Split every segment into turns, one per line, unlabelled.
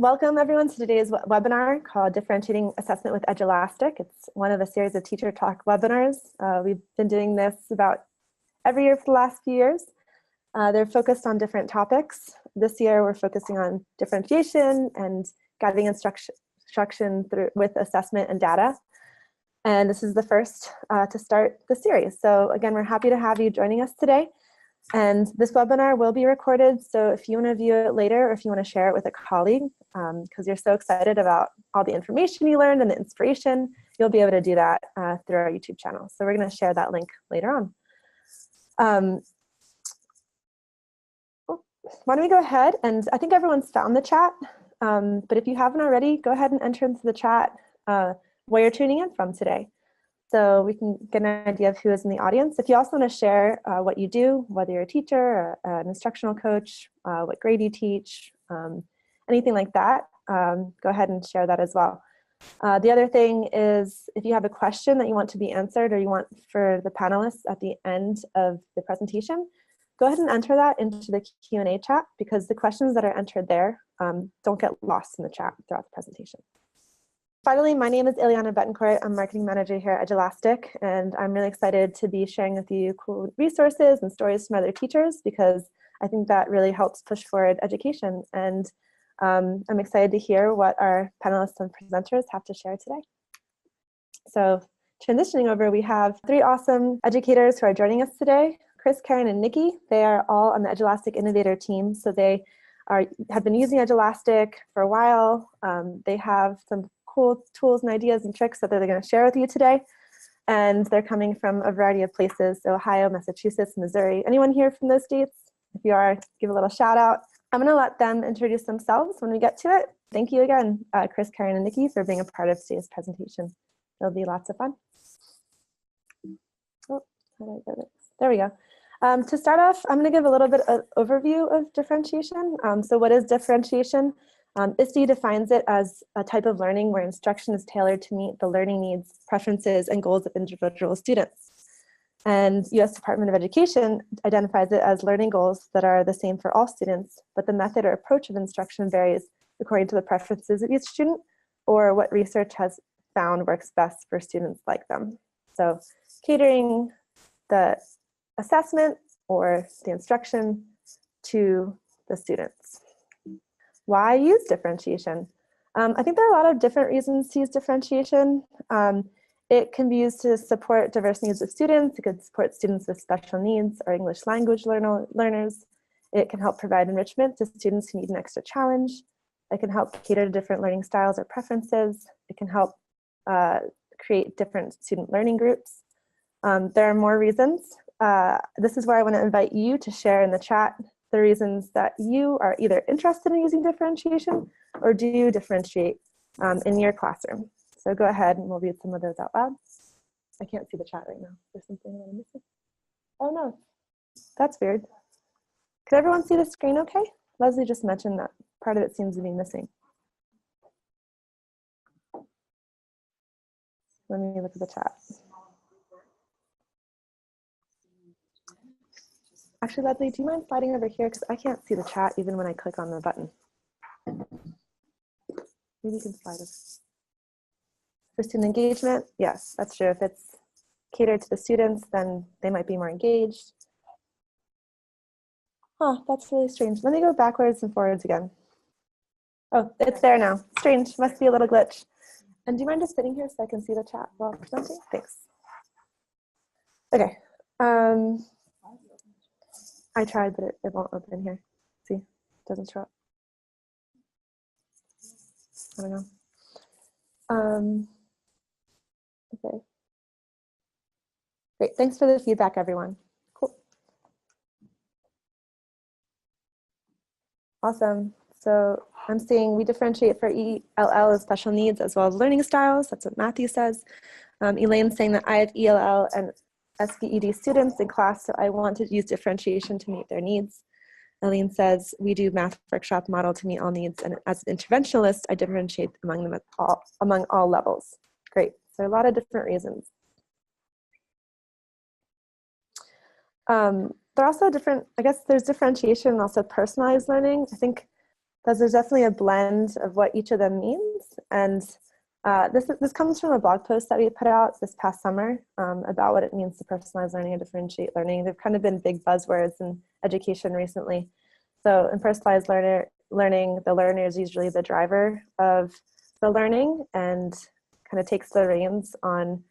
Welcome everyone to today's webinar called Differentiating Assessment with Edulastic. It's one of a series of teacher talk webinars. We've been doing this about every year for the last few years. They're focused on different topics. This year we're focusing on differentiation and guiding instruction with assessment and data. And this is the first to start the series. So again, we're happy to have you joining us today. And this webinar will be recorded, so if you want to view it later or if you want to share it with a colleague, because you're so excited about all the information you learned and the inspiration, you'll be able to do that through our YouTube channel. So we're going to share that link later on. Why don't we go ahead, and I think everyone's found the chat, but if you haven't already, go ahead and enter into the chat where you're tuning in from today, so we can get an idea of who is in the audience. If you also want to share what you do, whether you're a teacher, or an instructional coach, what grade you teach, anything like that, go ahead and share that as well. The other thing is, if you have a question that you want to be answered or you want for the panelists at the end of the presentation, go ahead and enter that into the Q&A chat, because the questions that are entered there don't get lost in the chat throughout the presentation. Finally, my name is Ileana Betancourt. I'm marketing manager here at Jelastic, and I'm really excited to be sharing with you cool resources and stories from other teachers, because I think that really helps push forward education. And I'm excited to hear what our panelists and presenters have to share today. So transitioning over, we have three awesome educators who are joining us today. Chris, Karen, and Nikki. They are all on the Edulastic Innovator team, so they have been using Edulastic for a while. They have some cool tools and ideas and tricks that they're going to share with you today. And they're coming from a variety of places, so Ohio, Massachusetts, Missouri. Anyone here from those states? If you are, give a little shout out. I'm going to let them introduce themselves when we get to it. Thank you again, Chris, Karen, and Nikki, for being a part of today's presentation. It'll be lots of fun. Oh, how do I get it? There we go. To start off, I'm going to give a little bit of overview of differentiation. So what is differentiation? ISTE defines it as a type of learning where instruction is tailored to meet the learning needs, preferences, and goals of individual students. And US Department of Education identifies it as learning goals that are the same for all students, but the method or approach of instruction varies according to the preferences of each student or what research has found works best for students like them. So catering the assessment or the instruction to the students. Why use differentiation? I think there are a lot of different reasons to use differentiation. It can be used to support diverse needs of students. It could support students with special needs or English language learners. It can help provide enrichment to students who need an extra challenge. It can help cater to different learning styles or preferences. It can help create different student learning groups. There are more reasons. This is where I want to invite you to share in the chat the reasons that you are either interested in using differentiation or do differentiate in your classroom. So go ahead and we'll read some of those out loud. I can't see the chat right now. There's something that I'm missing. Oh no, that's weird. Could everyone see the screen okay? Leslie just mentioned that part of it seems to be missing. Let me look at the chat. Actually, Leslie, do you mind sliding over here? Because I can't see the chat even when I click on the button. Maybe you can slide it. For student engagement, yes, that's true. If it's catered to the students, then they might be more engaged. Huh, that's really strange. Let me go backwards and forwards again. Oh, it's there now. Strange, must be a little glitch. And do you mind just sitting here so I can see the chat while presenting? Thanks. Okay. I tried, but it won't open here. See, it doesn't show up. I don't know. Okay. Great, thanks for the feedback, everyone. Cool. Awesome. So I'm seeing we differentiate for ELL as special needs as well as learning styles. That's what Matthew says. Elaine's saying that I have ELL and SVED students in class, so I want to use differentiation to meet their needs. Elaine says, we do math workshop model to meet all needs, and as an interventionalist, I differentiate among them among all levels. Great, so a lot of different reasons. There are also different, I guess there's differentiation and also personalized learning. I think because there's definitely a blend of what each of them means. And this comes from a blog post that we put out this past summer about what it means to personalize learning and differentiate learning. They've kind of been big buzzwords in education recently. So in personalized learning, the learner is usually the driver of the learning and kind of takes the reins on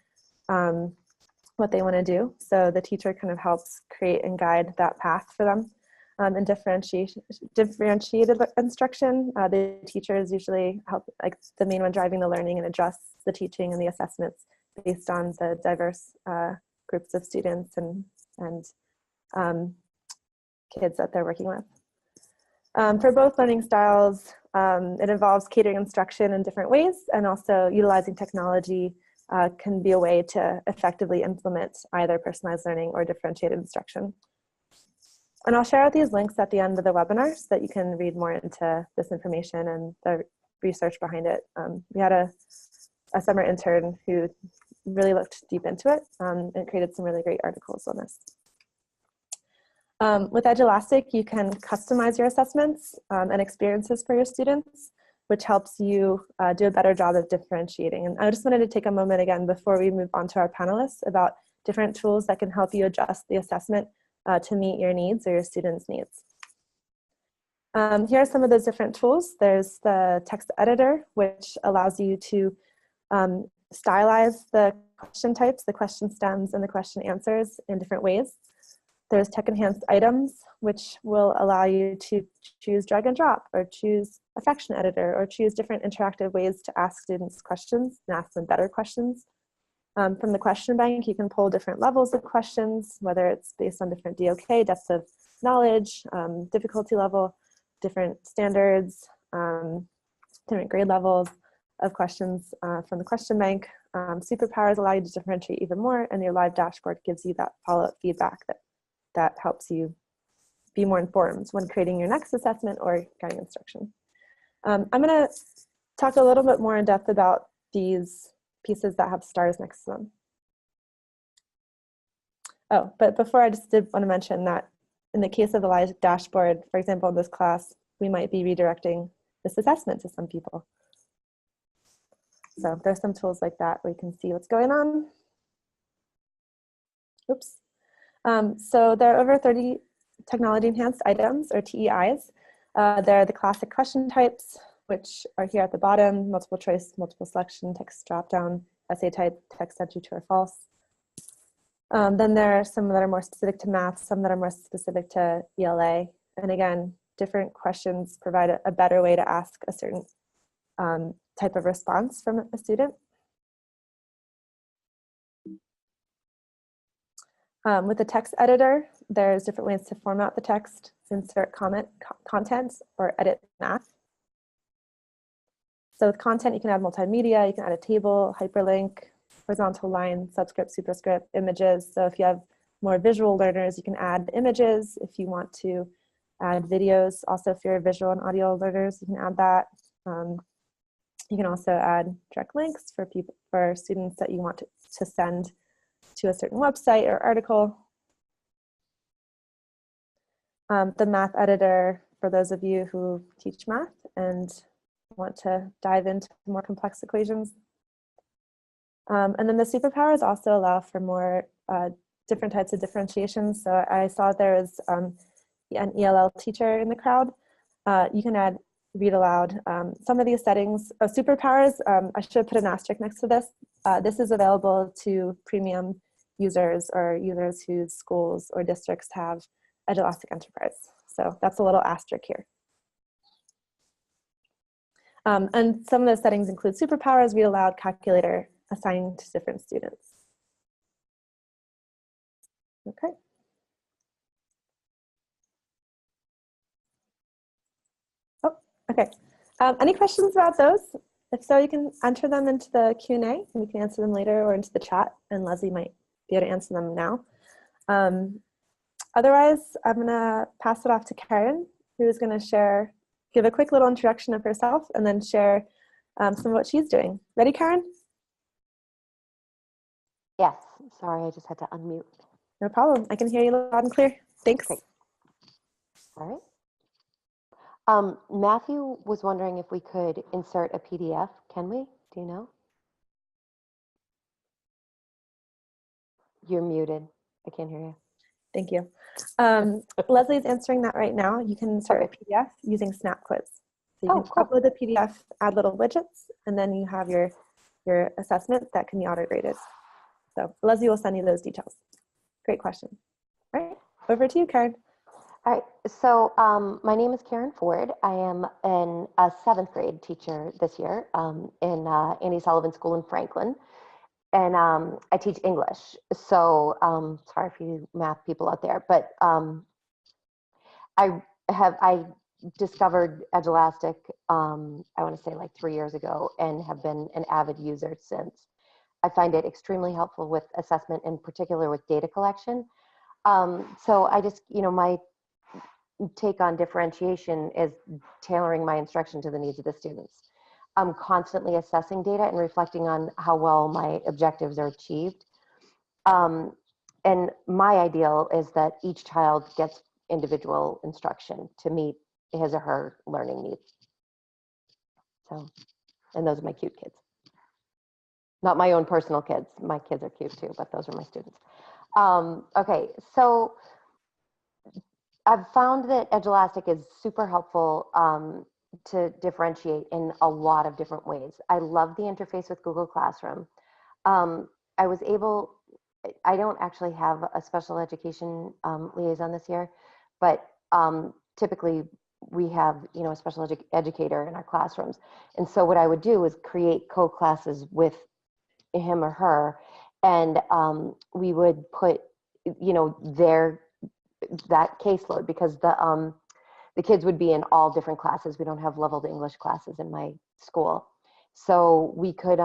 what they want to do. So the teacher kind of helps create and guide that path for them. In differentiated instruction, the teachers usually help, like the main one driving the learning, and adjusts the teaching and the assessments based on the diverse groups of students and kids that they're working with. For both learning styles, it involves catering instruction in different ways, and also utilizing technology can be a way to effectively implement either personalized learning or differentiated instruction. And I'll share out these links at the end of the webinar so that you can read more into this information and the research behind it. We had a summer intern who really looked deep into it and created some really great articles on this. With Edulastic, you can customize your assessments and experiences for your students, which helps you do a better job of differentiating. And I just wanted to take a moment again before we move on to our panelists about different tools that can help you adjust the assessment to meet your needs or your students' needs. Here are some of those different tools. There's the text editor, which allows you to stylize the question types, the question stems, and the question answers in different ways. There's tech-enhanced items, which will allow you to choose drag and drop, or choose a fraction editor, or choose different interactive ways to ask students questions and ask them better questions. From the question bank, you can pull different levels of questions, whether it's based on different DOK, depth of knowledge, difficulty level, different standards, different grade levels of questions from the question bank. Superpowers allow you to differentiate even more, and your live dashboard gives you that follow-up feedback that helps you be more informed when creating your next assessment or guiding instruction. I'm going to talk a little bit more in depth about these pieces that have stars next to them. Oh, but before, I just did want to mention that in the case of the live dashboard, for example, in this class, we might be redirecting this assessment to some people. So there's some tools like that where you can see what's going on. Oops. So there are over 30 technology enhanced items, or TEIs. There are the classic question types, which are here at the bottom: multiple choice, multiple selection, text dropdown, essay type, text entry true or false. Then there are some that are more specific to math, some that are more specific to ELA. And again, different questions provide a better way to ask a certain type of response from a student. With the text editor, there's different ways to format the text, insert content, or edit math. So with content, you can add multimedia, you can add a table, hyperlink, horizontal line, subscript, superscript, images. So if you have more visual learners, you can add images. If you want to add videos, also if you're visual and audio learners, you can add that. You can also add direct links for students that you want to send to a certain website or article. The math editor, for those of you who teach math and want to dive into more complex equations. And then the superpowers also allow for more different types of differentiation. So I saw there was an ELL teacher in the crowd. You can add read aloud. Some of these settings, superpowers, I should put an asterisk next to this. This is available to premium users or users whose schools or districts have Edulastic Enterprise. So that's a little asterisk here. And some of those settings include superpowers, read aloud, calculator, assigned to different students. Okay. Oh, okay. Any questions about those? If so, you can enter them into the Q&A and we can answer them later, or into the chat, and Leslie might be able to answer them now. Otherwise, I'm gonna pass it off to Karen, who is gonna give a quick little introduction of herself and then share some of what she's doing. Ready, Karen?
Yes, sorry, I just had to unmute.
No problem, I can hear you loud and clear. Thanks.
Great. All right. Matthew was wondering if we could insert a PDF. Can we? Do you know? You're muted. I can't hear you.
Thank you. Leslie's answering that right now. You can insert a PDF using Snap Quiz. So you can
cool.
upload the PDF, add little widgets, and then you have your assessment that can be auto-graded. So Leslie will send you those details. Great question. All right, over to you, Karen.
All right, so my name is Karen Ford. I am a 7th grade teacher this year in Annie Sullivan School in Franklin. And I teach English. So sorry for you math people out there, but I discovered Edulastic, I want to say like 3 years ago, and have been an avid user since. I find it extremely helpful with assessment, in particular with data collection. So I just, my take on differentiation is tailoring my instruction to the needs of the students. I'm constantly assessing data and reflecting on how well my objectives are achieved. And my ideal is that each child gets individual instruction to meet his or her learning needs. So, and those are my cute kids. Not my own personal kids. My kids are cute too, but those are my students. Okay, so I've found that Edulastic is super helpful to differentiate in a lot of different ways. I love the interface with Google Classroom. I don't actually have a special education liaison this year, but typically we have, a special educator in our classrooms. And so what I would do is create co-classes with him or her, and we would put, that caseload, because the kids would be in all different classes. We don't have leveled English classes in my school. So we could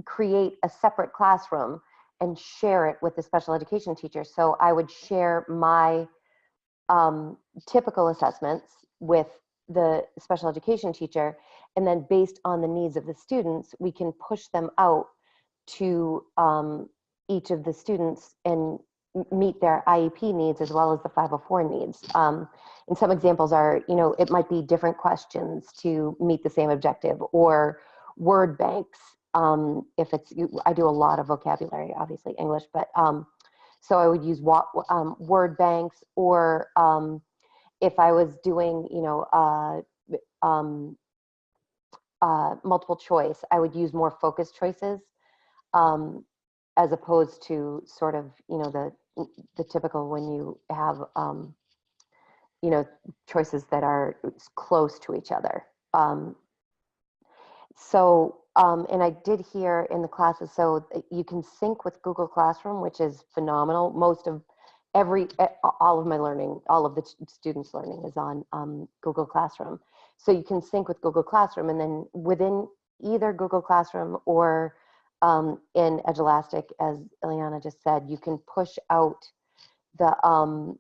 create a separate classroom and share it with the special education teacher. So I would share my typical assessments with the special education teacher, and then based on the needs of the students, we can push them out to each of the students and meet their IEP needs as well as the 504 needs. And some examples are, it might be different questions to meet the same objective, or word banks. If it's, I do a lot of vocabulary, obviously English, but so I would use word banks, or if I was doing, multiple choice, I would use more focused choices, as opposed to sort of, the typical when you have, choices that are close to each other. And I did hear in the classes, so you can sync with Google Classroom, which is phenomenal. Most of all of my learning, all of the students' learning is on Google Classroom. So you can sync with Google Classroom, and then within either Google Classroom or in Edulastic, as Ileana just said, you can push out the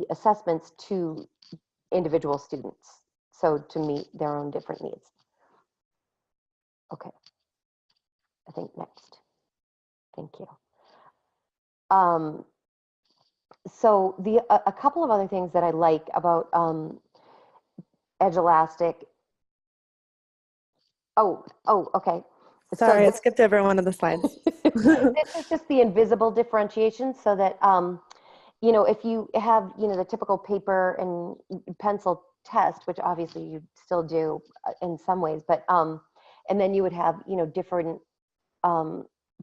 assessments to individual students, so to meet their own different needs. Okay, I think next. Thank you. So a couple of other things that I like about Edulastic. Okay.
Sorry,
So
I skipped over one of the slides.
This is just the invisible differentiation, so that if you have the typical paper and pencil test, which obviously you still do in some ways, but and then you would have different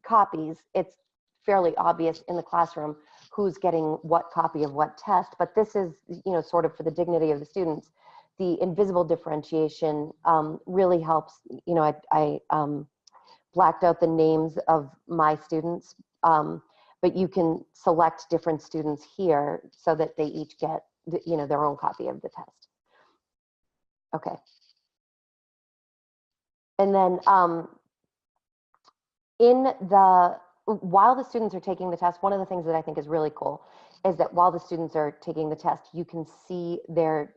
copies. It's fairly obvious in the classroom who's getting what copy of what test, but this is sort of for the dignity of the students. The invisible differentiation really helps. I blacked out the names of my students, but you can select different students here so that they each get their own copy of the test. Okay. And then while the students are taking the test, one of the things that I think is really cool is that while the students are taking the test, you can see their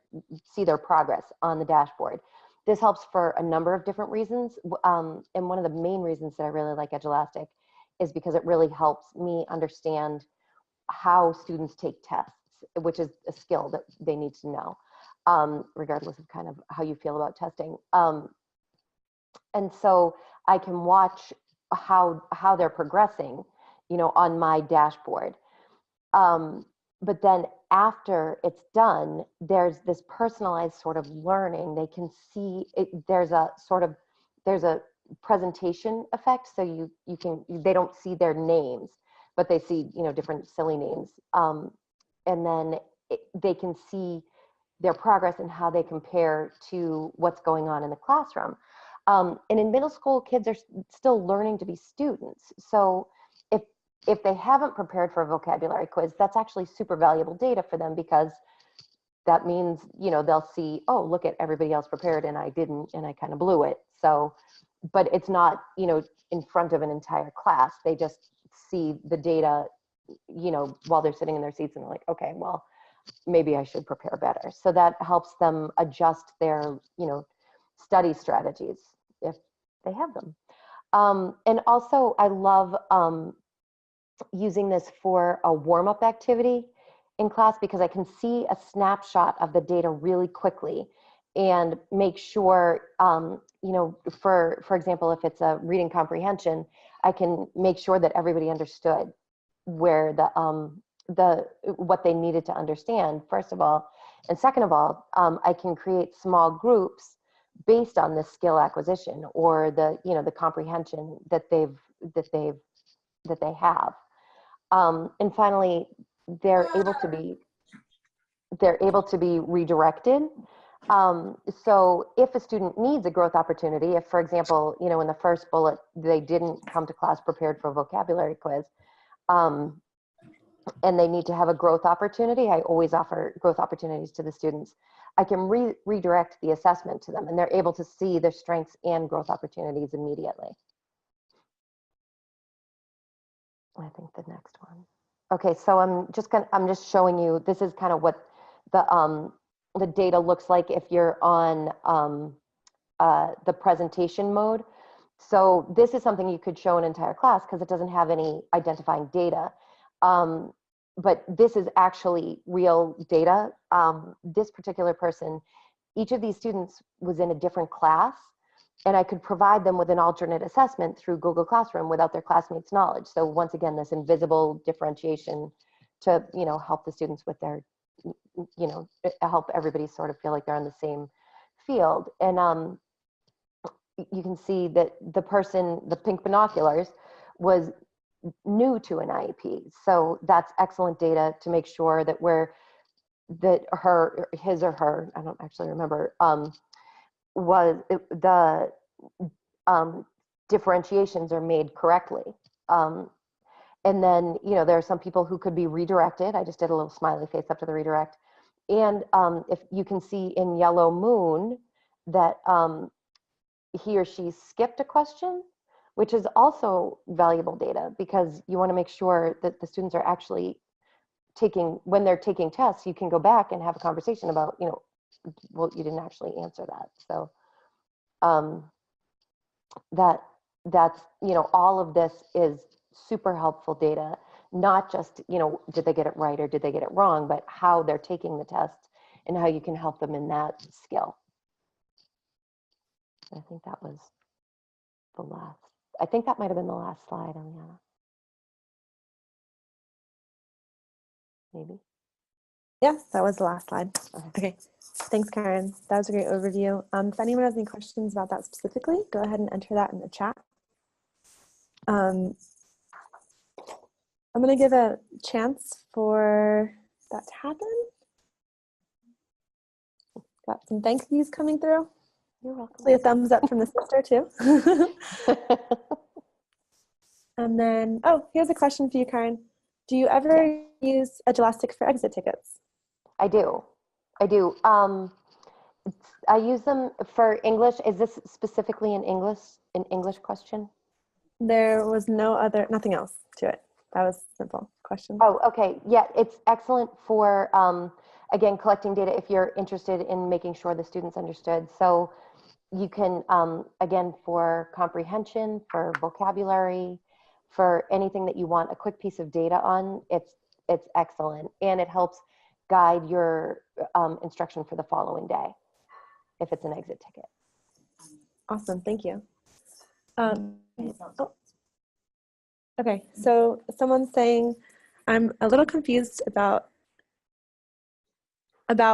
progress on the dashboard. This helps for a number of different reasons. And one of the main reasons that I really like Edulastic is because it really helps me understand how students take tests. which is a skill that they need to know, regardless of kind of how you feel about testing. And so I can watch how they're progressing, you know, on my dashboard. But then after it's done, there's this personalized sort of learning. They can see it, there's a presentation effect. So they don't see their names, but they see, you know, different silly names. And then they can see their progress and how they compare to what's going on in the classroom. And in middle school, kids are still learning to be students. So if they haven't prepared for a vocabulary quiz, that's actually super valuable data for them, because that means, you know, they'll see, oh, look at everybody else prepared and I didn't, and I kind of blew it. So, but it's not, you know, in front of an entire class. They just see the data, you know, while they're sitting in their seats, and they're like, okay, well, maybe I should prepare better. So that helps them adjust their, you know, study strategies if they have them. And also I love using this for a warm-up activity in class, because I can see a snapshot of the data really quickly and make sure, you know, for example, if it's a reading comprehension, I can make sure that everybody understood where what they needed to understand, first of all. And second of all, I can create small groups based on the skill acquisition or the, you know, the comprehension that they have. And finally, they're able to be redirected. So if a student needs a growth opportunity, if, for example, you know, in the first bullet, they didn't come to class prepared for a vocabulary quiz, and they need to have a growth opportunity, I always offer growth opportunities to the students. I can redirect the assessment to them, and they're able to see their strengths and growth opportunities immediately. I think the next one. Okay, so I'm just showing you, this is kind of what the data looks like if you're on the presentation mode. So this is something you could show an entire class because it doesn't have any identifying data. But this is actually real data. This particular person, each of these students was in a different class, and I could provide them with an alternate assessment through Google Classroom without their classmates' knowledge. So once again, this invisible differentiation to, you know, help the students with their, you know, help everybody sort of feel like they're on the same field. And you can see that the person, the pink binoculars, was new to an IEP. So that's excellent data to make sure that his or her, I don't actually remember, the differentiations are made correctly. And then, you know, there are some people who could be redirected. I just did a little smiley face up to the redirect. And if you can see in Yellow Moon that he or she skipped a question, which is also valuable data, because you want to make sure that the students are actually when they're taking tests, you can go back and have a conversation about, you know, well, you didn't actually answer that. So that's, you know, all of this is super helpful data, not just, you know, did they get it right or did they get it wrong, but how they're taking the test and how you can help them in that skill. I think that was the last. I think that might have been the last slide, Eliana. Maybe.
Yeah, that was the last slide. Okay, thanks, Karen. That was a great overview. If anyone has any questions about that specifically, go ahead and enter that in the chat. I'm going to give a chance for that to happen. Got some thank yous coming through.
You're welcome.
Hopefully a thumbs up from the sister too. And then, oh, here's a question for you, Karen. Do you ever use Jelastic for exit tickets?
I do. I use them for English. Is this specifically an English question?
There was nothing else to it. That was a simple question.
Oh, okay. Yeah, it's excellent for, again, collecting data if you're interested in making sure the students understood. So you can, again, for comprehension, for vocabulary, for anything that you want a quick piece of data on, it's excellent. And it helps guide your instruction for the following day if it's an exit ticket.
Awesome, thank you. Oh. Okay, so someone's saying, I'm a little confused about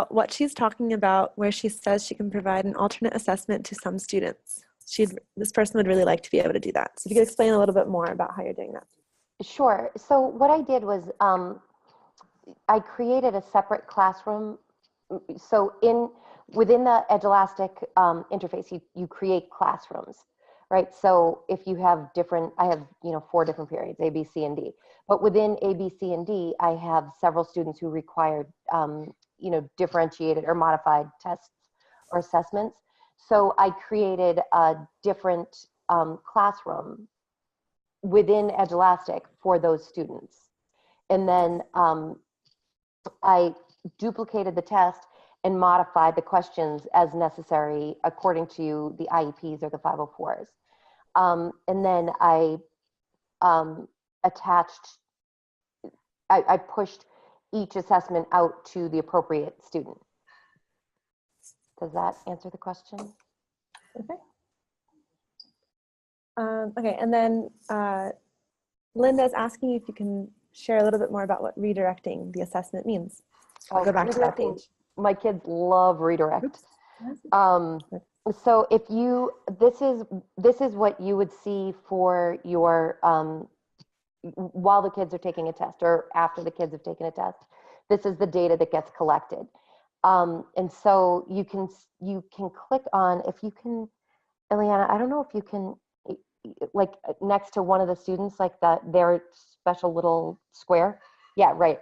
what she's talking about where she says she can provide an alternate assessment to some students. This person would really like to be able to do that. So if you could explain a little bit more about how you're doing that.
Sure. So what I did was I created a separate classroom. So within the Edulastic interface, you create classrooms, right? So if you have I have 4 different periods, A, B, C, and D. But within A, B, C, and D, I have several students who required differentiated or modified tests or assessments. So I created a different classroom within Edulastic for those students. And then I duplicated the test and modified the questions as necessary according to the IEPs or the 504s. And then I I pushed each assessment out to the appropriate student. Does that answer the question?
Okay. Okay, and then Linda's asking if you can share a little bit more about what redirecting the assessment means. I'll go back to that page.
My kids love redirect. So this is what you would see for your, while the kids are taking a test or after the kids have taken a test. This is the data that gets collected. And so you can click on, if you can, Eliana, I don't know if you can, like next to one of the students, like their special little square. Yeah, right.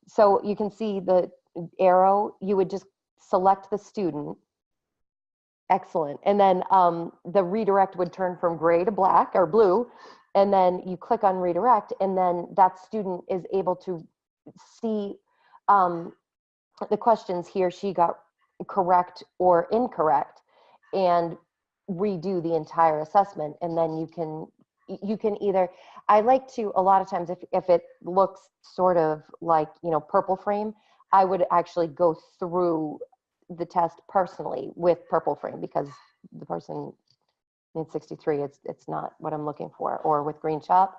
So you can see the arrow, you would just select the student. Excellent. And then the redirect would turn from gray to black or blue. And then you click on redirect, and then that student is able to see the questions he or she got correct or incorrect and redo the entire assessment. And then you can either, I like to, a lot of times if it looks sort of like, purple frame, I would actually go through the test personally with purple frame because the person needs 63, it's not what I'm looking for, or with green shop.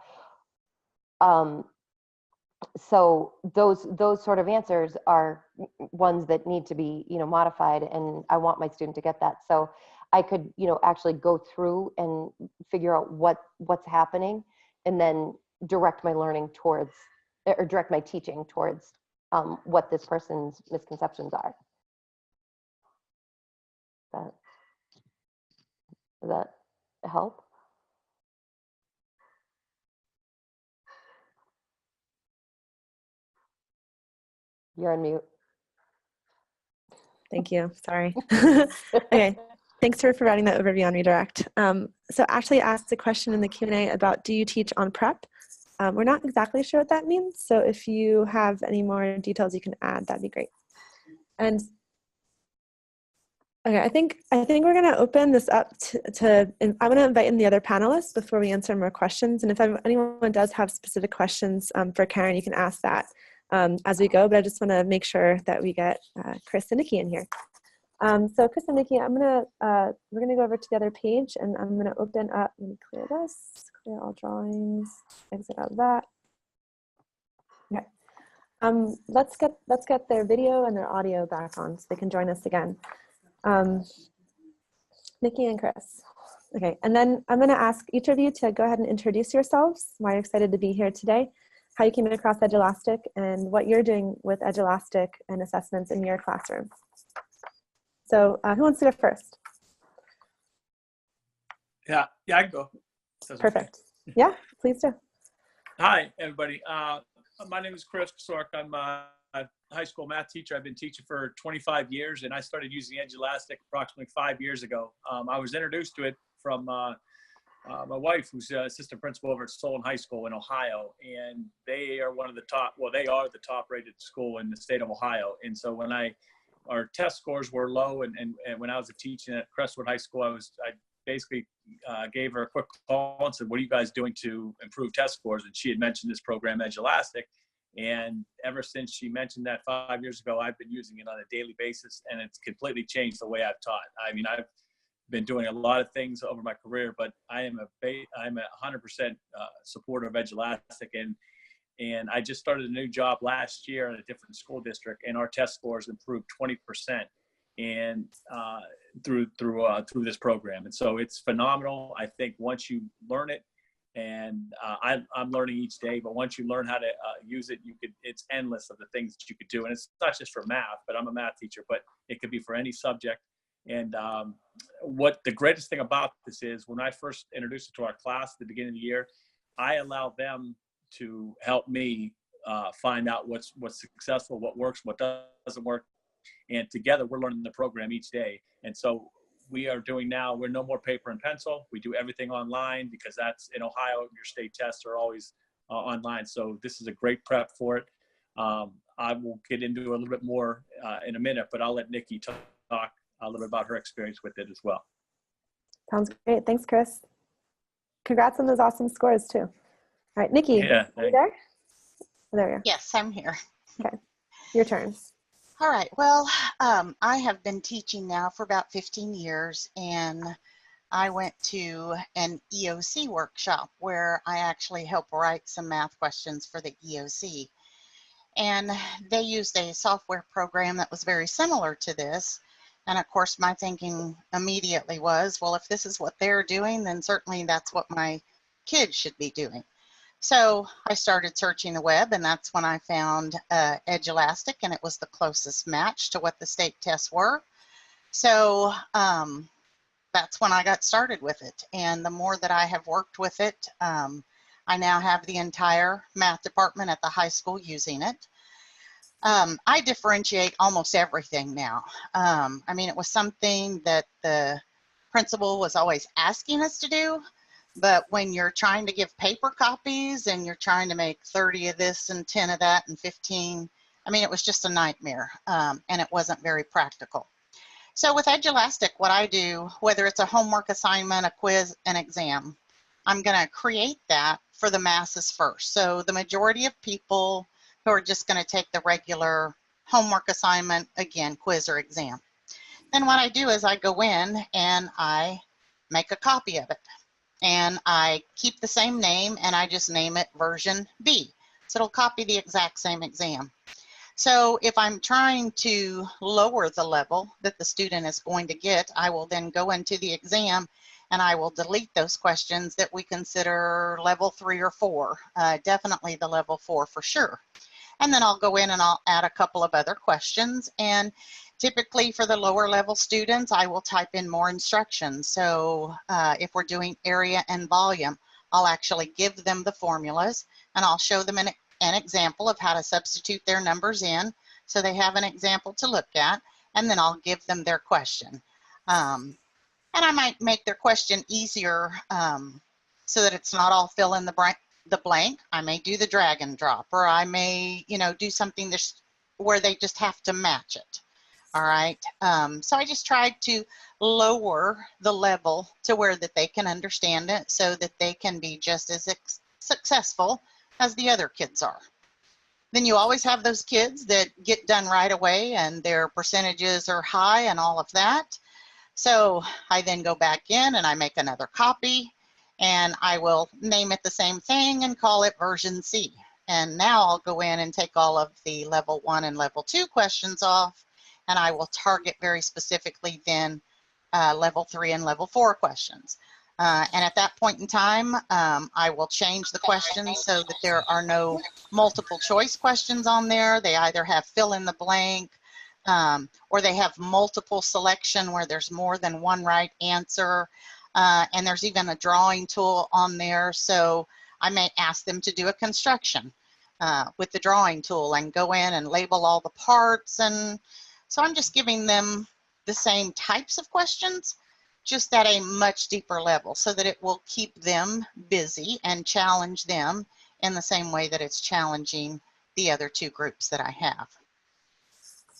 So those sort of answers are ones that need to be, modified, and I want my student to get that. So I could, actually go through and figure out what's happening, and then direct my learning towards, or direct my teaching towards what this person's misconceptions are. Does that help? You're on mute.
Thank you. Sorry. Okay. Thanks for providing that overview on redirect. So Ashley asked a question in the Q&A about, do you teach on prep? We're not exactly sure what that means. So if you have any more details you can add, that'd be great. And okay, I think we're going to open this up to I'm going to invite in the other panelists before we answer more questions. And if anyone does have specific questions for Karen, you can ask that as we go. But I just want to make sure that we get Chris and Nicki in here. So Chris and Nicki, we're going to go over to the other page, and I'm going to open up. Let me clear this. Clear all drawings. Exit out of that. Okay. Let's get their video and their audio back on so they can join us again. Nicki and Chris. Okay, and then I'm going to ask each of you to go ahead and introduce yourselves, why you're excited to be here today, how you came across Edulastic, and what you're doing with Edulastic and assessments in your classroom. So who wants to go first?
Yeah, I can go.
Perfect. Okay. Yeah, please do.
Hi, everybody. My name is Chris Kosiorek. I'm a high school math teacher. I've been teaching for 25 years, and I started using Jelastic approximately 5 years ago. I was introduced to it from my wife, who's assistant principal over at Solon High School in Ohio, and they are one of the top, well, they are the top rated school in the state of Ohio. And so when our test scores were low, and when I was teaching at Crestwood High School, I basically gave her a quick call and said, what are you guys doing to improve test scores? And she had mentioned this program, Edulastic. And ever since she mentioned that 5 years ago, I've been using it on a daily basis, and it's completely changed the way I've taught. I mean, I've been doing a lot of things over my career, but I'm a 100% supporter of Edulastic, and I just started a new job last year in a different school district, and our test scores improved 20%, and through this program. And so it's phenomenal. I think once you learn it, and I'm learning each day, but once you learn how to use it, it's endless of the things that you could do. And it's not just for math, but I'm a math teacher, but it could be for any subject. And what the greatest thing about this is, when I first introduced it to our class at the beginning of the year, I allow them to help me find out what's successful, what works, what doesn't work. And together we're learning the program each day. And so we are doing now, we're no more paper and pencil. We do everything online, because that's in Ohio, your state tests are always online. So this is a great prep for it. I will get into a little bit more in a minute, but I'll let Nicki talk a little bit about her experience with it as well.
Sounds great. Thanks, Chris. Congrats on those awesome scores too. All right, Nicki,
Yeah,
are you there? Oh, there you are.
Yes, I'm here.
Okay, your turn.
All right. Well, I have been teaching now for about 15 years, and I went to an EOC workshop where I actually helped write some math questions for the EOC. And they used a software program that was very similar to this. And of course, my thinking immediately was, well, if this is what they're doing, then certainly that's what my kids should be doing. So I started searching the web, and that's when I found Edulastic, and it was the closest match to what the state tests were. So that's when I got started with it. And the more that I have worked with it, I now have the entire math department at the high school using it. I differentiate almost everything now. I mean, it was something that the principal was always asking us to do. But when you're trying to give paper copies and you're trying to make 30 of this and 10 of that and 15, I mean, it was just a nightmare, and it wasn't very practical. So with Edulastic, what I do, whether it's a homework assignment, a quiz, an exam, I'm going to create that for the masses first. So the majority of people who are just going to take the regular homework assignment, again, quiz or exam. Then what I do is I go in and I make a copy of it. And I keep the same name, and I just name it version B. So it'll copy the exact same exam. So if I'm trying to lower the level that the student is going to get, I will then go into the exam and I will delete those questions that we consider level 3 or 4, definitely the level 4 for sure. And then I'll go in and I'll add a couple of other questions. And typically for the lower level students, I will type in more instructions. So if we're doing area and volume, I'll actually give them the formulas, and I'll show them an example of how to substitute their numbers in, so they have an example to look at, and then I'll give them their question. And I might make their question easier so that it's not all fill in the blank. I may do the drag and drop, or I may, do something where they just have to match it. All right. So I just tried to lower the level to where that they can understand it, so that they can be just as successful as the other kids are. Then you always have those kids that get done right away and their percentages are high and all of that. So I then go back in and I make another copy, and I will name it the same thing and call it version C. And now I'll go in and take all of the level 1 and level 2 questions off, and I will target very specifically then level 3 and level 4 questions. And at that point in time, I will change the questions so that there are no multiple choice questions on there. They either have fill in the blank, or they have multiple selection where there's more than one right answer. And there's even a drawing tool on there. So I may ask them to do a construction with the drawing tool and go in and label all the parts. And so I'm just giving them the same types of questions, just at a much deeper level, so that it will keep them busy and challenge them in the same way that it's challenging the other two groups that I have.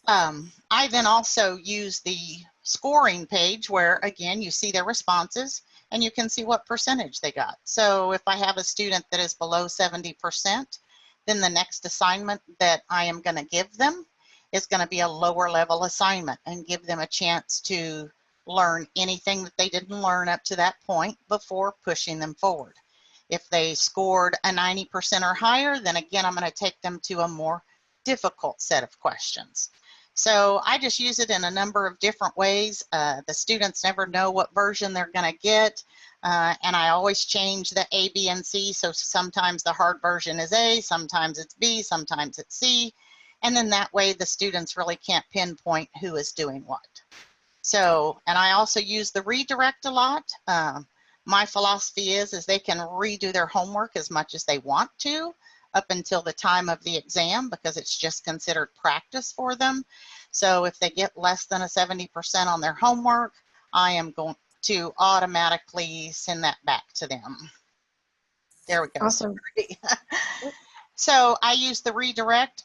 I then also use the scoring page where, again, you see their responses and you can see what percentage they got. So if I have a student that is below 70%, then the next assignment that I am going to give them is going to be a lower level assignment and give them a chance to learn anything that they didn't learn up to that point before pushing them forward. If they scored a 90% or higher, then again, I'm going to take them to a more difficult set of questions. So I just use it in a number of different ways. The students never know what version they're going to get. And I always change the A, B, and C. So sometimes the hard version is A, sometimes it's B, sometimes it's C. And then that way the students really can't pinpoint who is doing what. So, and I also use the redirect a lot. My philosophy is they can redo their homework as much as they want to up until the time of the exam, because it's just considered practice for them. So if they get less than a 70% on their homework, I am going to automatically send that back to them. There we go.
Awesome.
So I use the redirect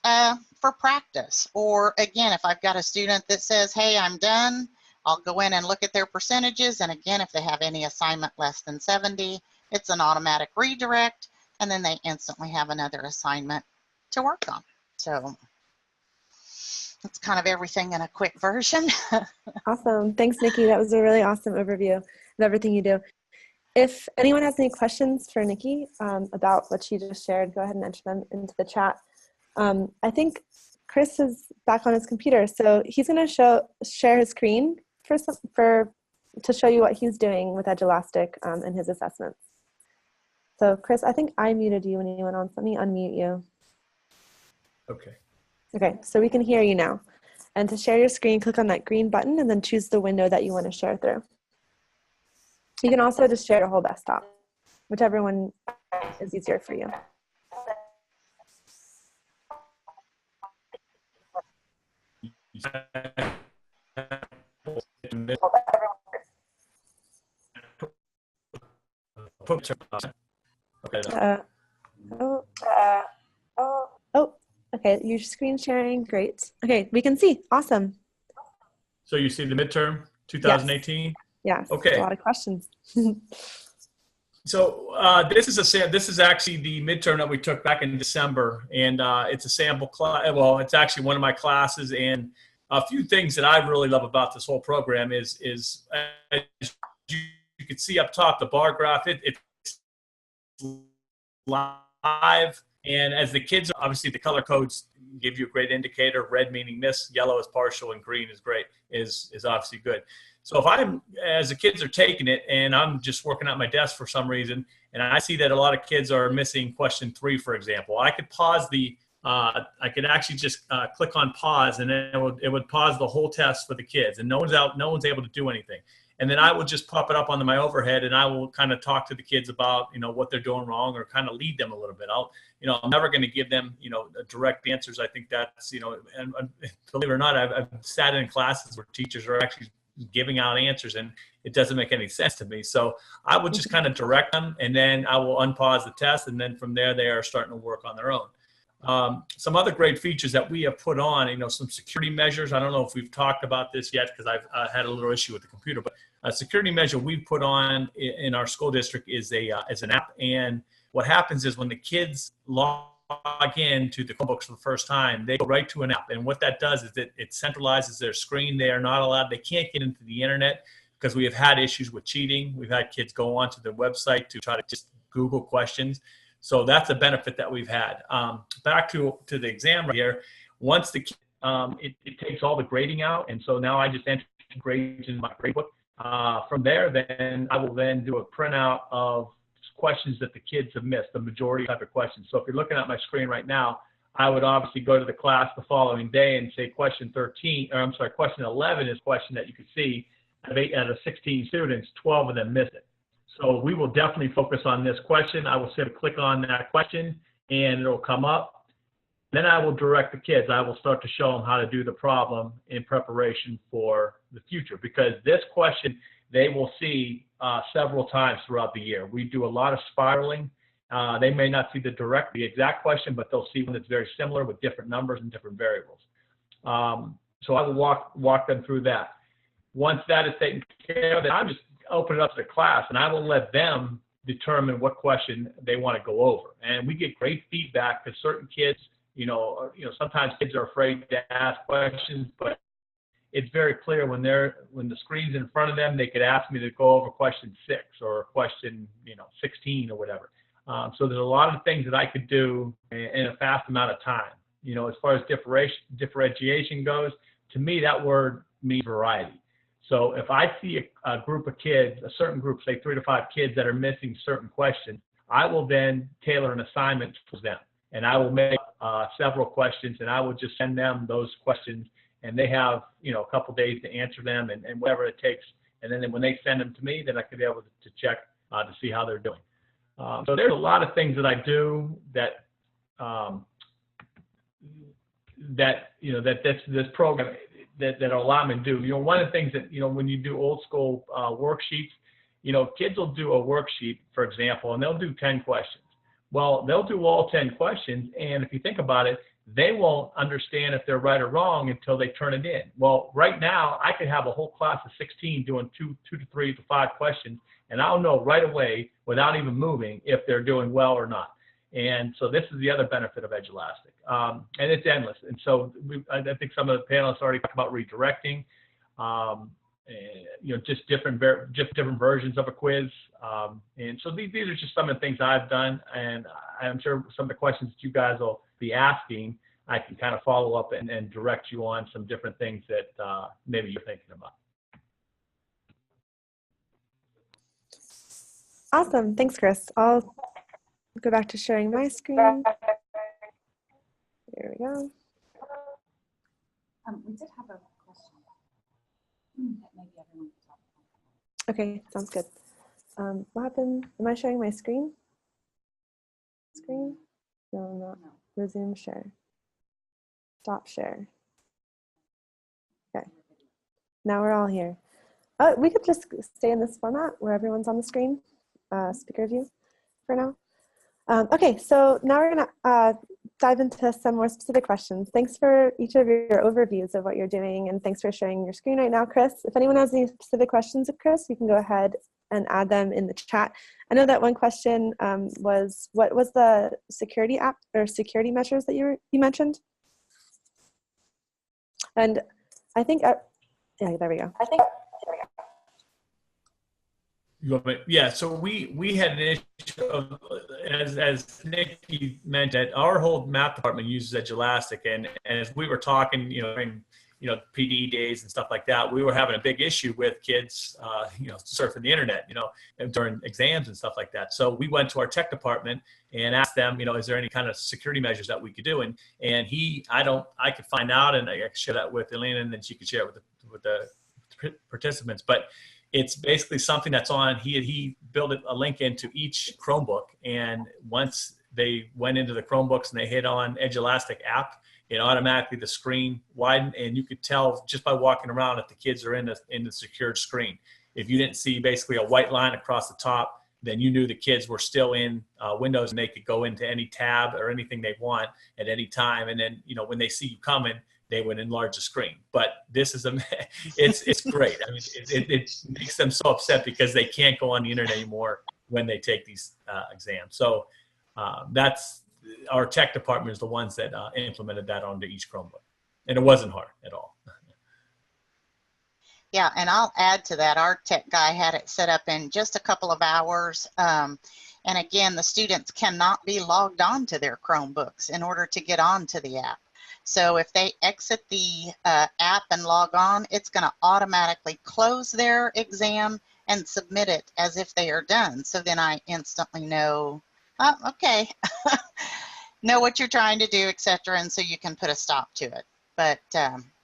for practice. Or again, if I've got a student that says, hey, I'm done, I'll go in and look at their percentages. And again, if they have any assignment less than 70, it's an automatic redirect. And then they instantly have another assignment to work on. So that's kind of everything in a quick version.
Awesome. Thanks, Nicki. That was a really awesome overview of everything you do. If anyone has any questions for Nicki about what she just shared, go ahead and enter them into the chat. I think Chris is back on his computer, so he's going to share his screen to show you what he's doing with Edulastic and his assessments. So Chris, I think I muted you when you went on, so let me unmute you.
Okay.
Okay, so we can hear you now. And to share your screen, click on that green button and then choose the window that you want to share through. You can also just share your whole desktop, whichever one is easier for you. Okay, your screen sharing, great. Okay, we can see, awesome.
So you see the midterm 2018?
Yes,
okay.
A lot of questions.
So this is actually the midterm that we took back in December, and it's a sample class. Well, it's actually one of my classes, and a few things that I really love about this whole program is as you can see up top, the bar graph, it's live, and as the kids, obviously the color codes give you a great indicator. Red meaning miss, yellow is partial, and green is great, is obviously good. So if as the kids are taking it and I'm just working at my desk for some reason, and I see that a lot of kids are missing question 3, for example, I could pause I could actually just click on pause, and then it would pause the whole test for the kids, and no one's able to do anything. And then I will just pop it up onto my overhead, and I will kind of talk to the kids about, what they're doing wrong, or kind of lead them a little bit. I'm never going to give them, direct answers. I think that's, and believe it or not, I've sat in classes where teachers are actually giving out answers, and it doesn't make any sense to me. So I would just kind of direct them, and then I will unpause the test, and then from there they are starting to work on their own. Some other great features that we have put on, some security measures. I don't know if we've talked about this yet because I've had a little issue with the computer, but a security measure we put on in our school district is an app. And what happens is when the kids log in to the Chromebooks for the first time, they go right to an app. And what that does is it centralizes their screen. They are not allowed, they can't get into the internet because we have had issues with cheating. We've had kids go onto the website to try to just Google questions. So that's a benefit that we've had. Back to the exam right here. Once it takes all the grading out, and so now I just enter grades in my grade book. From there, then I will then do a printout of questions that the kids have missed, the majority type of questions. So if you're looking at my screen right now, I would obviously go to the class the following day and say question 11 is a question that you could see out of 16 students, 12 of them missed it. So we will definitely focus on this question. I will simply click on that question and it'll come up. Then I will direct the kids. I will start to show them how to do the problem in preparation for the future, because this question they will see several times throughout the year. We do a lot of spiraling. They may not see the exact question, but they'll see one that's very similar with different numbers and different variables. So I will walk them through that. Once that is taken care of, then I just open it up to the class, and I will let them determine what question they want to go over. And we get great feedback because certain kids, sometimes kids are afraid to ask questions, but it's very clear when the screen's in front of them, they could ask me to go over question 6 or question 16 or whatever. So there's a lot of things that I could do in a fast amount of time. As far as differentiation goes, to me that word means variety. So if I see a group of kids, a certain group, say 3 to 5 kids that are missing certain questions, I will then tailor an assignment to them. And I will make several questions, and I will just send them those questions, and they have a couple days to answer them and whatever it takes. And then when they send them to me, then I can be able to check to see how they're doing. So there's a lot of things that I do that this program that allow me to do. One of the things that when you do old school worksheets, kids will do a worksheet, for example, and they'll do 10 questions. Well, they'll do all 10 questions, and if you think about it, they won't understand if they're right or wrong until they turn it in. Well, right now, I could have a whole class of 16 doing 2 to 3 to 5 questions, and I'll know right away, without even moving, if they're doing well or not. And so this is the other benefit of Edulastic, and it's endless. And so I think some of the panelists already talked about redirecting, just different versions of a quiz. And so these are just some of the things I've done, and I'm sure some of the questions that you guys will be asking, I can kind of follow up and direct you on some different things that maybe you're thinking about.
Awesome. Thanks, Chris. I'll go back to sharing my screen. There we go.
We did have a question that maybe everyone could talk about.
Okay, sounds good. What happened? Am I sharing my screen? No, I'm not.
No.
Resume share. Stop share. Okay. Now we're all here. We could just stay in this format where everyone's on the screen, speaker view for now. Okay, so now we're gonna dive into some more specific questions. Thanks for each of your overviews of what you're doing, and thanks for sharing your screen right now, Chris. If anyone has any specific questions of Chris, you can go ahead and add them in the chat. I know that one question was, what was the security app or security measures that you mentioned? And I think, yeah, there we go.
Yeah, so we had an issue of, as Nicki mentioned, our whole math department uses Jelastic, and as we were talking, during PD days and stuff like that, we were having a big issue with kids, surfing the internet, during exams and stuff like that. So we went to our tech department and asked them, is there any kind of security measures that we could do? And I could find out, and I could share that with Elena, and then she could share it with the participants. But it's basically something that's on, he built a link into each Chromebook, and once they went into the Chromebooks and they hit on Edulastic app, it automatically, the screen widened, and you could tell just by walking around if the kids are in the secured screen. If you didn't see basically a white line across the top, then you knew the kids were still in Windows, and they could go into any tab or anything they want at any time. And then, when they see you coming, they would enlarge the screen. But this is it's great. I mean, it makes them so upset because they can't go on the internet anymore when they take these exams. So that's, our tech department is the ones that implemented that onto each Chromebook, and it wasn't hard at all.
Yeah, and I'll add to that. Our tech guy had it set up in just a couple of hours. And again, the students cannot be logged on to their Chromebooks in order to get onto the app. So if they exit the app and log on, it's going to automatically close their exam and submit it as if they are done. So then I instantly know, oh, okay, know what you're trying to do, etc. And so you can put a stop to it. But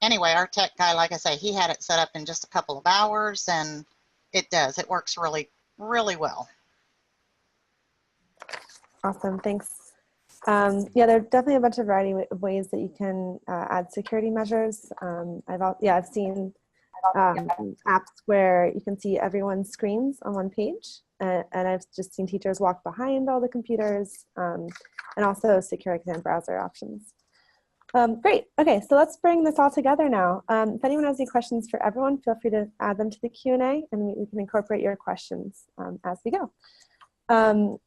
anyway, our tech guy, like I say, he had it set up in just a couple of hours, and it does. It works really, really well.
Awesome, thanks. Yeah, there are definitely a bunch of variety of ways that you can add security measures. I've seen apps where you can see everyone's screens on one page, and I've just seen teachers walk behind all the computers, and also secure exam browser options. Great. Okay, so let's bring this all together now. If anyone has any questions for everyone, feel free to add them to the Q&A, and we can incorporate your questions as we go. Everyone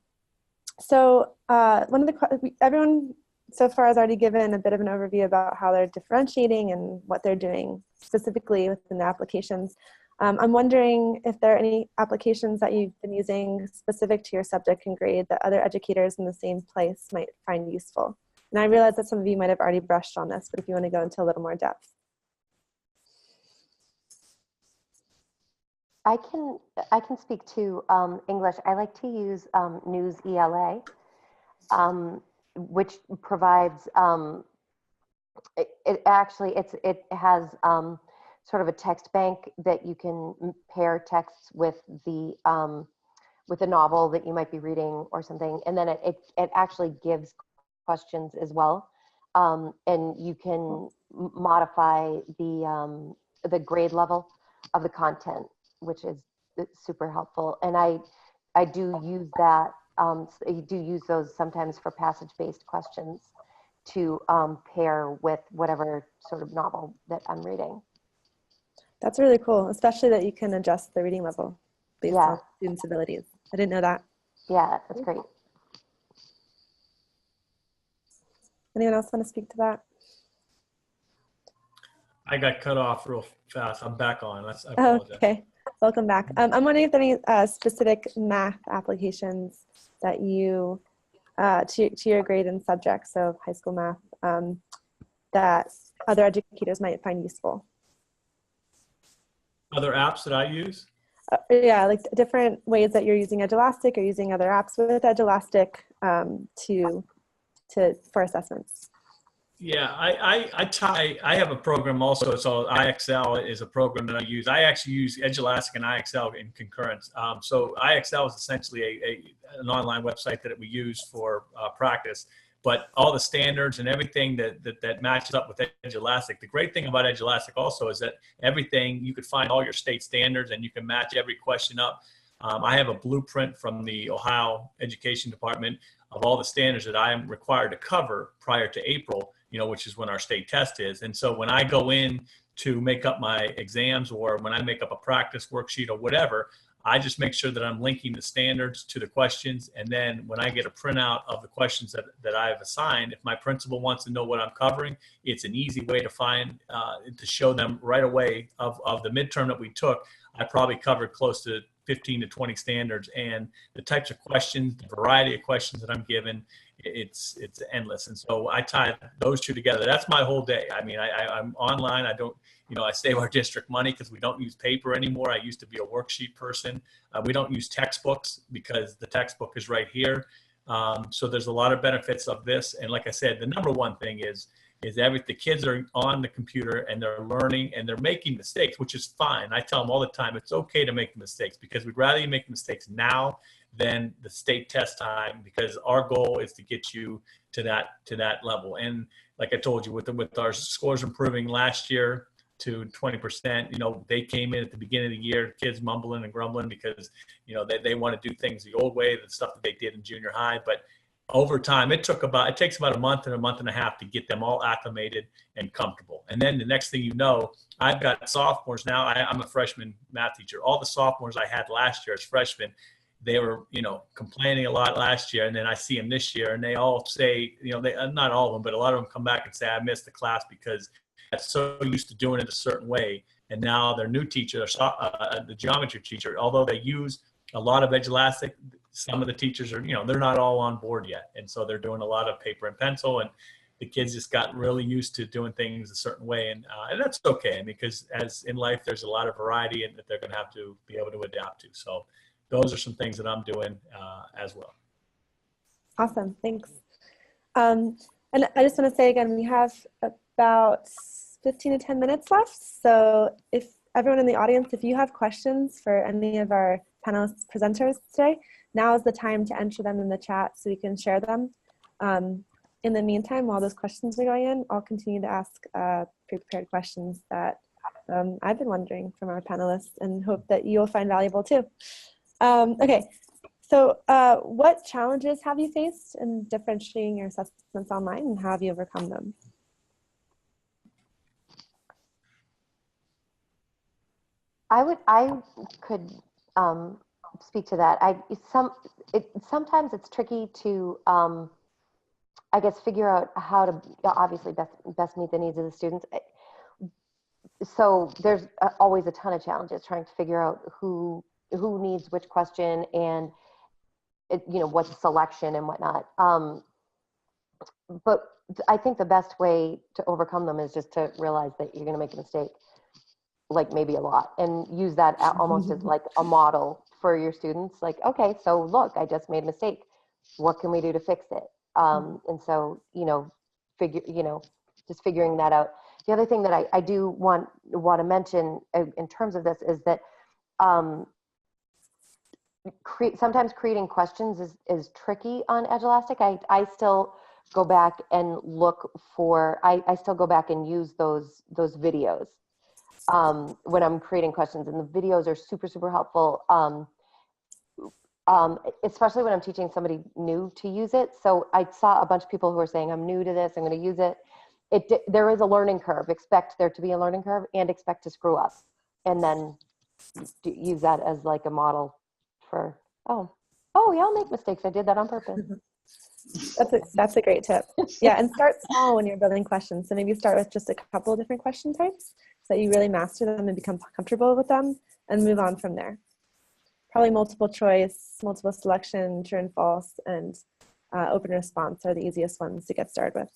so far has already given a bit of an overview about how they're differentiating and what they're doing specifically within the applications. I'm wondering if there are any applications that you've been using specific to your subject and grade that other educators in the same place might find useful. And I realize that some of you might have already brushed on this, but if you want to go into a little more depth.
I can speak to English. I like to use News ELA, which provides it has sort of a text bank that you can pair texts with a novel that you might be reading or something, and then it actually gives questions as well, and you can modify the grade level of the content, which is super helpful. And I do use that. You do use those sometimes for passage-based questions to pair with whatever sort of novel that I'm reading.
That's really cool, especially that you can adjust the reading level based on students' abilities. I didn't know that.
Yeah, that's great.
Anyone else want to speak to that?
I got cut off real fast. I'm back on. I apologize.
Okay, welcome back. I'm wondering if there are any specific math applications that you, to your grade and subjects of high school math, that other educators might find useful.
Other apps that I use?
Yeah, like different ways that you're using Edulastic or using other apps with Edulastic for assessments.
Yeah, I have a program also. So IXL is a program that I use. I actually use Edulastic and IXL in concurrence. So IXL is essentially an online website that we use for practice. But all the standards and everything that matches up with Edulastic. The great thing about Edulastic also is that everything, you could find all your state standards and you can match every question up. I have a blueprint from the Ohio Education Department of all the standards that I am required to cover prior to April, which is when our state test is. And so when I go in to make up my exams or when I make up a practice worksheet or whatever, I just make sure that I'm linking the standards to the questions. And then when I get a printout of the questions that I've assigned, if my principal wants to know what I'm covering, it's an easy way to find, to show them right away of the midterm that we took. I probably covered close to 15 to 20 standards, and the types of questions, the variety of questions that I'm given, it's endless. And so I tie those two together. That's my whole day. I mean, I'm online. I don't, I save our district money because we don't use paper anymore. I used to be a worksheet person. We don't use textbooks because the textbook is right here. So there's a lot of benefits of this. And like I said, the number one thing is the kids are on the computer and they're learning and they're making mistakes, which is fine. I tell them all the time, it's okay to make mistakes because we'd rather you make mistakes now than the state test time, because our goal is to get you to that level. And like I told you, with our scores improving last year to 20%, they came in at the beginning of the year, kids mumbling and grumbling because, they want to do things the old way, the stuff that they did in junior high. But over time, it takes about a month and a half to get them all acclimated and comfortable. And then the next thing you know, I've got sophomores now. I'm a freshman math teacher. All the sophomores I had last year as freshmen, they were, complaining a lot last year. And then I see them this year and they all say, not all of them, but a lot of them come back and say, I missed the class because I'm so used to doing it a certain way. And now their new teacher, the geometry teacher, although they use a lot of Edulastic, some of the teachers are, they're not all on board yet. And so they're doing a lot of paper and pencil, and the kids just got really used to doing things a certain way. And that's okay, because as in life, there's a lot of variety and that they're going to have to be able to adapt to. So those are some things that I'm doing as well.
Awesome, thanks. And I just want to say again, we have about 15 to 10 minutes left. So if everyone in the audience, if you have questions for any of our panelists presenters today, now is the time to enter them in the chat so we can share them. In the meantime, while those questions are going in, I'll continue to ask pre-prepared questions that I've been wondering from our panelists and hope that you'll find valuable too. Okay, so what challenges have you faced in differentiating your assessments online, and how have you overcome them?
I could speak to that. Sometimes it's tricky to, I guess, figure out how to obviously best meet the needs of the students. So there's always a ton of challenges trying to figure out who needs which question and what's selection and whatnot. But I think the best way to overcome them is just to realize that you're going to make a mistake, like maybe a lot, and use that almost as like a model for your students. Like, okay, so look, I just made a mistake. What can we do to fix it? And so, just figuring that out. The other thing that I do want to mention in terms of this is that sometimes creating questions is tricky on Edulastic. I still go back and look for, I still go back and use those videos when I'm creating questions, and the videos are super, super helpful. Especially when I'm teaching somebody new to use it. So I saw a bunch of people who are saying, I'm new to this, I'm going to use it. There is a learning curve. Expect there to be a learning curve and expect to screw up, and then use that as like a model for, oh yeah, I'll make mistakes. I did that on purpose.
That's a great tip. Yeah, and start small when you're building questions. So maybe start with just a couple of different question types so that you really master them and become comfortable with them, and move on from there. Probably multiple choice, multiple selection, true and false, and open response are the easiest ones to get started with.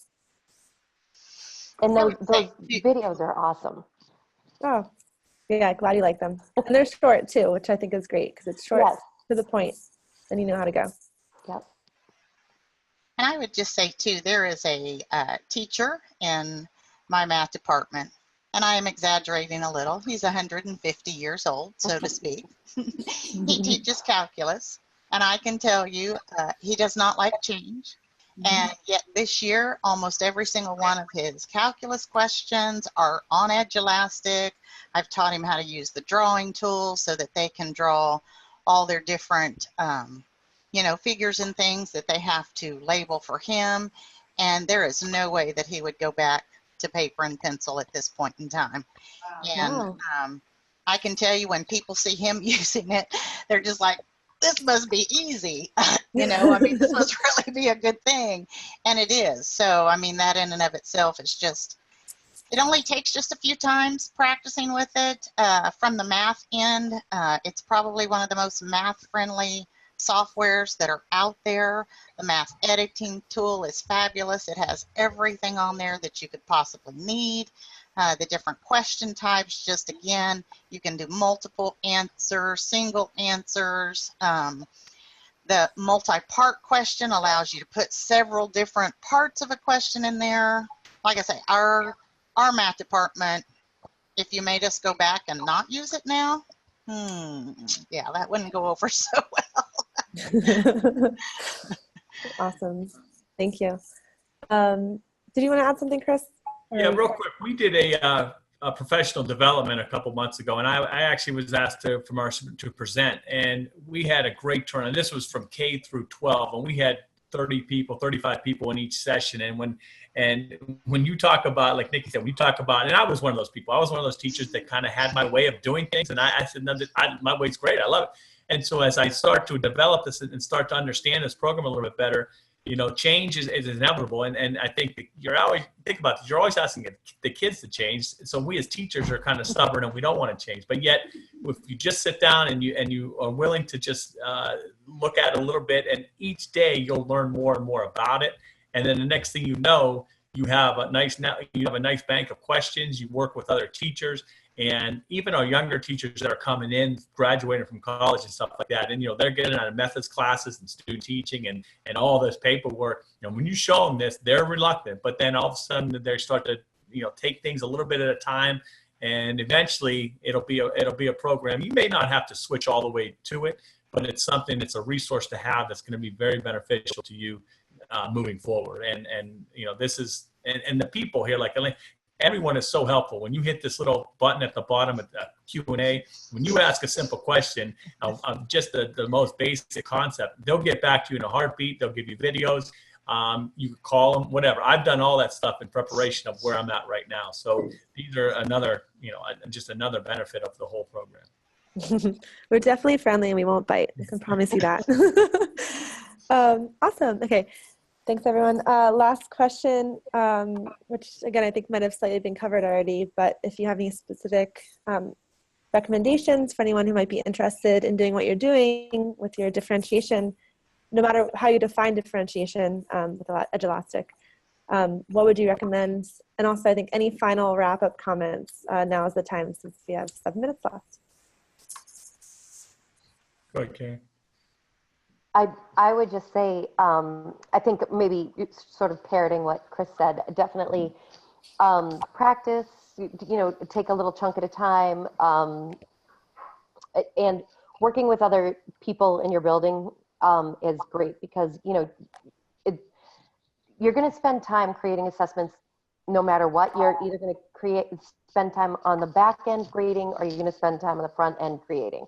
And those videos are awesome.
Oh, yeah, glad you like them. And they're short too, which I think is great because it's short, yes, to the point, then you know how to go.
Yep.
And I would just say too, there is a teacher in my math department, and I am exaggerating a little. He's 150 years old, so to speak. He teaches calculus, and I can tell you he does not like change. And yet this year, almost every single one of his calculus questions are on Edulastic. I've taught him how to use the drawing tool so that they can draw all their different, figures and things that they have to label for him. And there is no way that he would go back to paper and pencil at this point in time. Wow. And I can tell you when people see him using it, they're just like, this must be easy. This must really be a good thing. And it is. So, that in and of itself is just, it only takes just a few times practicing with it. From the math end, it's probably one of the most math-friendly softwares that are out there. The math editing tool is fabulous. It has everything on there that you could possibly need. The different question types, just again, you can do multiple answers, single answers. The multi-part question allows you to put several different parts of a question in there. Like I say, our math department, if you made us go back and not use it now, yeah, that wouldn't go over so well.
Awesome. Thank you. Did you want to add something, Chris?
Yeah, real quick. We did a professional development a couple months ago, and I actually was asked to present, and we had a great turnout. This was from K through 12, and we had 30 people, 35 people in each session. And when you talk about, like Nicki said, when you talk about, and I was one of those people. I was one of those teachers that kind of had my way of doing things, and I said, no, my way's great. I love it. And so as I start to develop this and start to understand this program a little bit better, change is inevitable. And I think you're always, think about this, you're always asking the kids to change. So we as teachers are kind of stubborn and we don't want to change. But yet, if you just sit down and you are willing to just look at it a little bit, and each day you'll learn more and more about it. And then the next thing you know, you have a nice bank of questions. You work with other teachers. And even our younger teachers that are coming in, graduating from college and stuff like that, and they're getting out of methods classes and student teaching and all this paperwork. When you show them this, they're reluctant, but then all of a sudden they start to take things a little bit at a time, and eventually it'll be a program. You may not have to switch all the way to it, but it's something that's a resource to have that's going to be very beneficial to you moving forward. And this is and the people here, like everyone is so helpful. When you hit this little button at the bottom of the Q&A, when you ask a simple question of just the most basic concept, they'll get back to you in a heartbeat. They'll give you videos. You can call them, whatever. I've done all that stuff in preparation of where I'm at right now. So these are another, just another benefit of the whole program.
We're definitely friendly and we won't bite. I can promise you that. Awesome. Okay. Thanks, everyone. Last question, which again, I think might have slightly been covered already, but if you have any specific recommendations for anyone who might be interested in doing what you're doing with your differentiation, no matter how you define differentiation with Edulastic, what would you recommend? And also, I think any final wrap-up comments, now is the time since we have 7 minutes left.
Go ahead, Karen.
I would just say, I think maybe it's sort of parroting what Chris said, definitely practice, take a little chunk at a time, and working with other people in your building is great because, you're going to spend time creating assessments no matter what. You're either going to spend time on the back end grading, or you're going to spend time on the front end creating.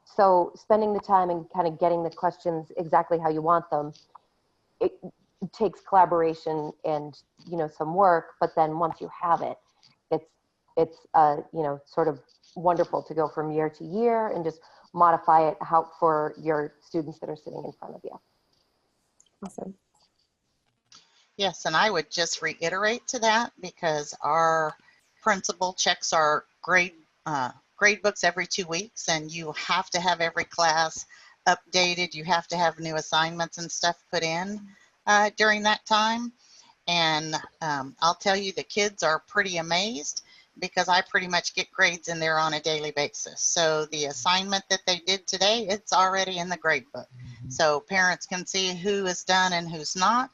So spending the time and kind of getting the questions exactly how you want them, it takes collaboration and, some work, but then once you have it, it's sort of wonderful to go from year to year and just modify it for your students that are sitting in front of you.
Awesome.
Yes, and I would just reiterate to that because our principal checks our grade books every 2 weeks, and you have to have every class updated. You have to have new assignments and stuff put in during that time. And I'll tell you, the kids are pretty amazed because I pretty much get grades in there on a daily basis. So the assignment that they did today, it's already in the grade book. So parents can see who is done and who's not.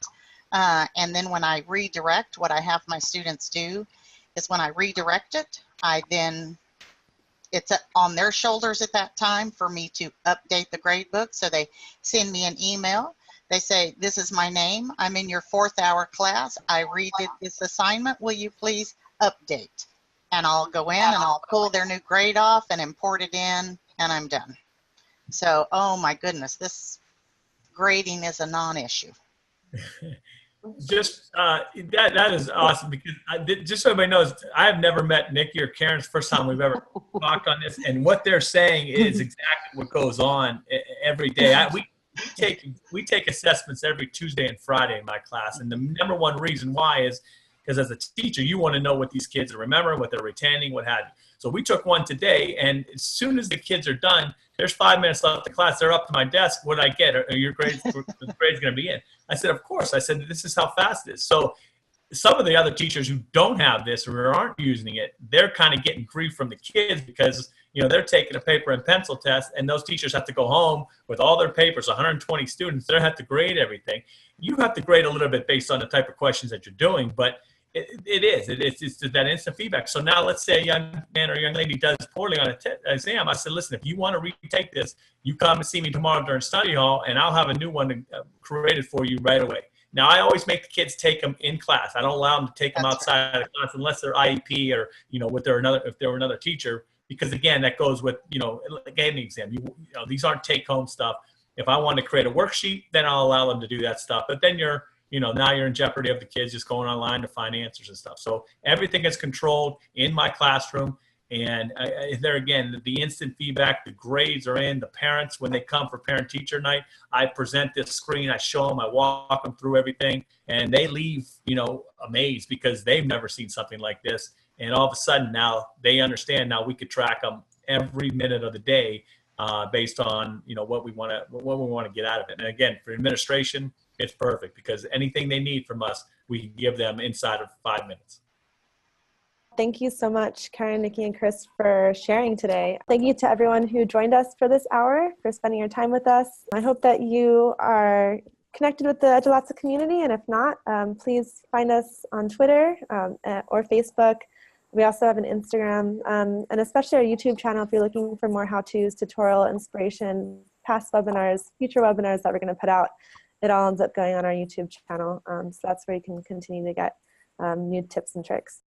And then when I redirect, what I have my students do is when I redirect it, it's on their shoulders at that time for me to update the grade book. So they send me an email. They say, this is my name. I'm in your 4th hour class. I redid this assignment. Will you please update? And I'll go in and I'll pull their new grade off and import it in, and I'm done. So, oh my goodness, this grading is a non-issue.
Just that is awesome because just so everybody knows, I have never met Nicki or Karen. It's the first time we've ever talked on this, and what they're saying is exactly what goes on every day. We take assessments every Tuesday and Friday in my class, and the number one reason why is because as a teacher, you want to know what these kids are remembering, what they're retaining, what have you. So we took one today, and as soon as the kids are done, there's 5 minutes left of class. They're up to my desk. What did I get? Are your grades? The grade's going to be in. I said, of course. I said, this is how fast it is. So some of the other teachers who don't have this or aren't using it, they're kind of getting grief from the kids because they're taking a paper and pencil test, and those teachers have to go home with all their papers, 120 students. They have to grade everything. You have to grade a little bit based on the type of questions that you're doing, but it's that instant feedback. So now let's say a young man or a young lady does poorly on an exam. I said, listen, if you want to retake this, you come and see me tomorrow during study hall, and I'll have a new one created for you right away. Now, I always make the kids take them in class. I don't allow them to take them outside of class unless they're IEP or, if they're another teacher, because again, that goes with, getting the exam. These aren't take home stuff. If I want to create a worksheet, then I'll allow them to do that stuff. But then now you're in jeopardy of the kids just going online to find answers and stuff. So everything is controlled in my classroom. And there again, the instant feedback, the grades are in. The parents, when they come for parent-teacher night, I present this screen, I show them, I walk them through everything, and they leave, amazed because they've never seen something like this. And all of a sudden now they understand. Now we could track them every minute of the day based on what we want to get out of it. And again, for administration, it's perfect because anything they need from us, we can give them inside of 5 minutes.
Thank you so much, Karen, Nicki, and Chris, for sharing today. Thank you to everyone who joined us for this hour, for spending your time with us. I hope that you are connected with the Jelastic community, and if not, please find us on Twitter or Facebook. We also have an Instagram, and especially our YouTube channel if you're looking for more how-tos, tutorial inspiration, past webinars, future webinars that we're going to put out. It all ends up going on our YouTube channel, so that's where you can continue to get new tips and tricks.